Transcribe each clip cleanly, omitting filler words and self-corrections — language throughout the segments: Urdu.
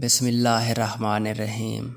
بسم اللہ الرحمن الرحیم۔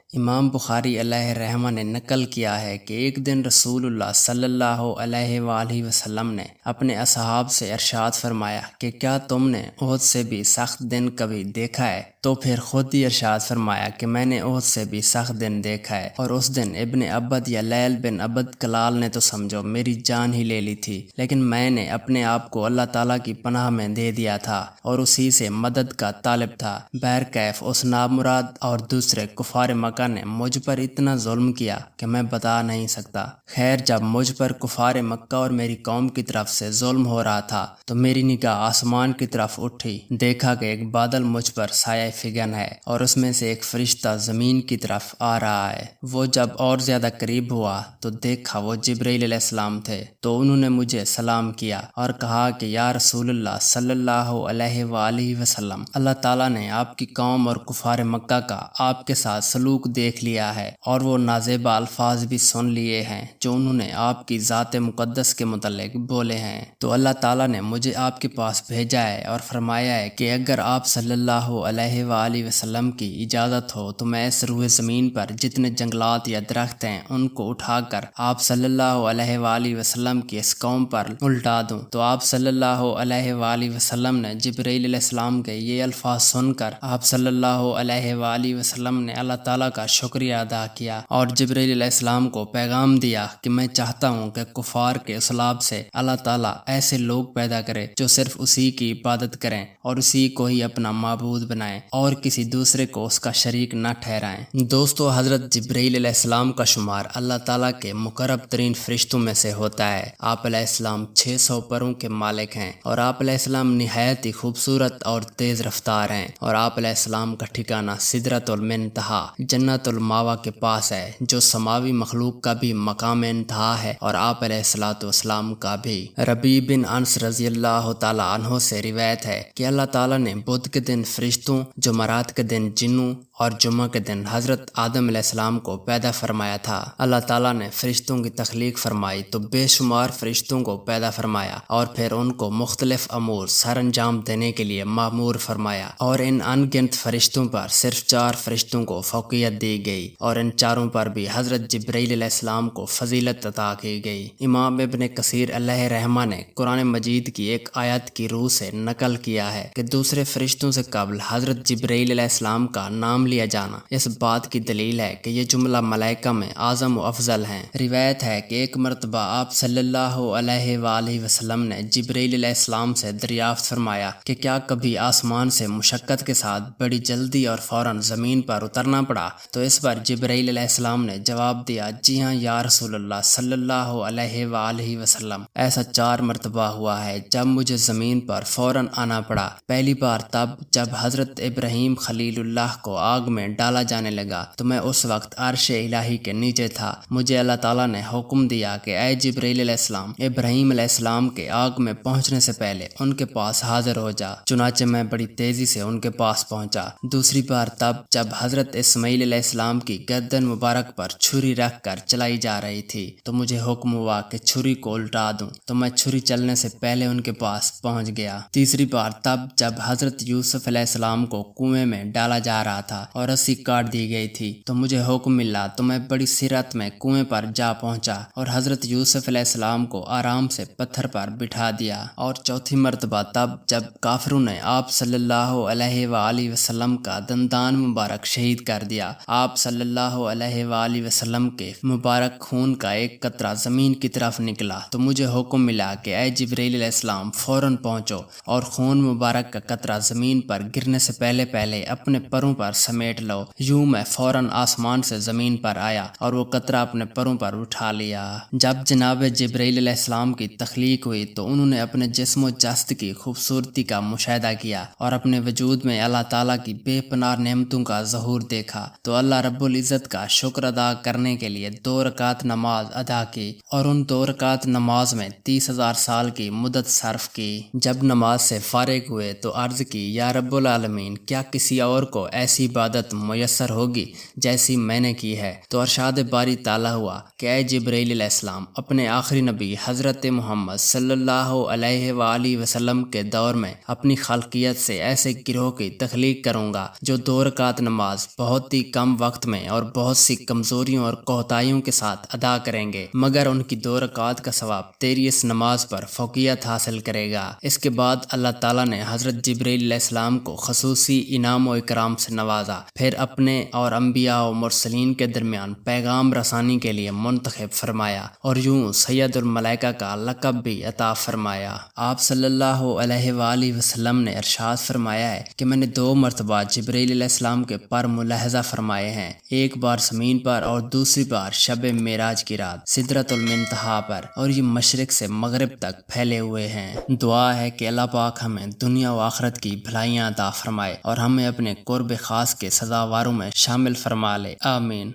امام بخاری علیہ رحمہ نے نقل کیا ہے کہ ایک دن رسول اللہ صلی اللہ علیہ وآلہ وسلم نے اپنے اصحاب سے ارشاد فرمایا کہ کیا تم نے احد سے بھی سخت دن کبھی دیکھا ہے؟ تو پھر خود ہی ارشاد فرمایا کہ میں نے احد سے بھی سخت دن دیکھا ہے، اور اس دن ابن عبد یا لیل بن عبد کلال نے تو سمجھو میری جان ہی لے لی تھی، لیکن میں نے اپنے آپ کو اللہ تعالیٰ کی پناہ میں دے دیا تھا اور اسی سے مدد کا طالب تھا۔ بہرکیف اس نامراد اور دوسرے کفار مکہ نے مجھ پر اتنا ظلم کیا کہ میں بتا نہیں سکتا۔ خیر، جب مجھ پر کفار مکہ اور میری قوم کی طرف سے ظلم ہو رہا تھا تو میری نگاہ آسمان کی طرف اٹھی، دیکھا کہ ایک بادل مجھ پر سایہ فگن ہے اور اس میں سے ایک فرشتہ زمین کی طرف آ رہا ہے۔ وہ جب اور زیادہ قریب ہوا تو دیکھا وہ جبرائیل علیہ السلام تھے، تو انہوں نے مجھے سلام کیا اور کہا کہ یا رسول اللہ صلی اللہ علیہ وآلہ وسلم، اللہ تعالیٰ نے آپ کی قوم اور کفار مکہ کا آپ کے ساتھ سلوک دیکھ لیا ہے اور وہ نازیبہ الفاظ بھی سن لیے ہیں جو انہوں نے آپ کی ذات مقدس کے متعلق بولے ہیں۔ تو اللہ تعالیٰ نے مجھے آپ کے پاس بھیجا ہے اور فرمایا ہے کہ اگر آپ صلی اللہ علیہ وآلہ وسلم کی اجازت ہو تو میں اس روئے زمین پر جتنے جنگلات یا درخت ہیں ان کو اٹھا کر آپ صلی اللہ علیہ وآلہ وسلم کی اس قوم پر الٹا دوں۔ تو آپ صلی اللہ علیہ وآلہ وسلم نے جبرائیل علیہ السلام کے یہ الفاظ سن کر آپ صلی اللہ علیہ وآلہ وسلم نے اللہ تعالیٰ کا شکریہ ادا کیا اور جبرائیل علیہ السلام کو پیغام دیا کہ میں چاہتا ہوں کہ کفار کے اسلاب سے اللہ تعالیٰ ایسے لوگ پیدا کرے جو صرف اسی کی عبادت کریں اور اسی کو ہی اپنا معبود بنائیں اور کسی دوسرے کو اس کا شریک نہ ٹھہرائیں۔ دوستو، حضرت جبرائیل علیہ السلام کا شمار اللہ تعالیٰ کے مقرب ترین فرشتوں میں سے ہوتا ہے۔ آپ علیہ السلام 600 پروں کے مالک ہیں اور آپ علیہ السلام نہایت ہی خوبصورت اور تیز رفتار ہیں، اور آپ علیہ السلام کا ٹھکانہ سدرۃ المنتہا جنت الماوا کے پاس ہے، جو سماوی مخلوق کا بھی مقام انتہا ہے اور آپ علیہ السلام کا بھی۔ ربیع بن انس رضی اللہ تعالیٰ عنہ سے روایت ہے کہ اللہ تعالیٰ نے بدھ کے دن فرشتوں، جمعرات کے دن جنوں اور جمعہ کے دن حضرت آدم علیہ السلام کو پیدا فرمایا تھا۔ اللہ تعالیٰ نے فرشتوں کی تخلیق فرمائی تو بے شمار فرشتوں کو پیدا فرمایا اور پھر ان کو مختلف امور سر انجام دینے کے لیے مامور فرمایا، اور ان ان گنت فرشتوں پر صرف 4 فرشتوں کو فوقیت دی گئی اور ان چاروں پر بھی حضرت جبرائیل علیہ السلام کو فضیلت عطا کی گئی۔ امام ابن کثیر علیہ رحمہ نے قرآن مجید کی ایک آیت کی روح سے نقل کیا ہے کہ دوسرے فرشتوں سے قبل حضرت جبرائیل علیہ السلام کا نام لیا جانا اس بات کی دلیل ہے کہ یہ جملہ ملائکہ میں اعظم و افضل ہیں۔ روایت ہے کہ ایک مرتبہ آپ صلی اللہ علیہ وآلہ وسلم نے جبرائیل علیہ السلام سے دریافت فرمایا کہ کیا کبھی آسمان سے مشقت کے ساتھ بڑی جلدی اور فوراً زمین پر اترنا پڑا؟ تو اس پر جبرائیل علیہ السلام نے جواب دیا، جی ہاں یا رسول اللہ صلی اللہ علیہ وآلہ وسلم، ایسا 4 مرتبہ ہوا ہے جب مجھے زمین پر فوراً آنا پڑا۔ پہلی بار تب جب حضرت ابراہیم خلیل اللہ کو آگ میں ڈالا جانے لگا تو میں اس وقت عرش الہی کے نیچے تھا۔ مجھے اللہ تعالیٰ نے حکم دیا کہ اے جبرائیل علیہ السلام، ابراہیم علیہ السلام کے آگ میں پہنچنے سے پہلے ان کے پاس حاضر ہو جا۔ چنانچہ میں بڑی تیزی سے ان کے پاس پہنچا۔ دوسری بار تب جب حضرت اسماعیل علیہ السلام کی گردن مبارک پر چھری رکھ کر چلائی جا رہی تھی تو مجھے حکم ہوا کہ چھری کو الٹا دوں، تو میں چھری چلنے سے پہلے ان کے پاس پہنچ گیا۔ تیسری بار تب جب حضرت یوسف علیہ السلام کو کنویں میں ڈالا جا رہا تھا اور رسی کاٹ دی گئی تھی تو مجھے حکم ملا تو میں بڑی سرعت میں کنویں پر جا پہنچا اور حضرت یوسف علیہ السلام کو آرام سے پتھر پر بٹھا دیا۔ اور چوتھی مرتبہ تب جب کافروں نے آپ صلی اللہ علیہ وآلہ وسلم کا دندان مبارک شہید کر دیا، آپ صلی اللہ علیہ وآلہ وسلم کے مبارک خون کا ایک قطرہ زمین کی طرف نکلا تو مجھے حکم ملا کہ اے جبرائیل علیہ السلام فوراً پہنچو اور خون مبارک کا قطرہ زمین پر گرنے سے پہلے پہلے اپنے پروں پر سمیٹ لو۔ یوں میں فوراً آسمان سے زمین پر آیا اور وہ قطرہ اپنے پروں پر اٹھا لیا۔ جب جناب جبرائیل علیہ السلام کی تخلیق ہوئی تو انہوں نے اپنے جسم و جسد کی خوبصورتی کا مشاہدہ کیا اور اپنے وجود میں اللہ تعالیٰ کی بے پناہ نعمتوں کا ظہور دیکھا، تو اللہ رب العزت کا شکر ادا کرنے کے لیے 2 رکعت نماز ادا کی اور ان 2 رکعت نماز میں 30,000 سال کی مدت صرف کی۔ جب نماز سے فارغ ہوئے تو عرض کی، یا رب العالمین، کیا کسی اور کو ایسی عبادت میسر ہوگی جیسی میں نے کی ہے، تو ارشاد باری تعالیٰ ہوا کہ اے جبرائیل علیہ السلام، اپنے آخری نبی حضرت محمد صلی اللہ علیہ وآلہ وسلم کے دور میں اپنی خلقیت سے ایسے گروہ کی تخلیق کروں گا جو 2 رکعت نماز بہت ہی کم وقت میں اور بہت سی کمزوریوں اور کوتاہیوں کے ساتھ ادا کریں گے، مگر ان کی 2 رکعت کا ثواب تیری اس نماز پر فوقیت حاصل کرے گا۔ اس کے بعد اللہ تعالیٰ نے حضرت جبرائیل علیہ السلام کو خصوصی انعام و اکرام سے نوازا، پھر اپنے اور انبیاء و مرسلین کے درمیان پیغام رسانی کے لیے منتخب فرمایا اور یوں سید الملائکہ کا لقب بھی عطا فرمایا۔ آپ صلی اللہ علیہ وآلہ وسلم نے ارشاد فرمایا ہے کہ میں نے 2 مرتبہ جبرائیل علیہ السلام کے پر ملاحظہ فرمائے ہیں، ایک بار زمین پر اور دوسری بار شب معراج کی رات سدرۃ المنتہا پر، اور یہ مشرق سے مغرب تک پھیلے ہوئے ہیں۔ دعا ہے کہ اللہ پاک ہمیں دنیا و آخرت کی بھلائیاں عطا فرمائے اور ہمیں اپنے قرب خاص کے سزاواروں میں شامل فرما لے، آمین۔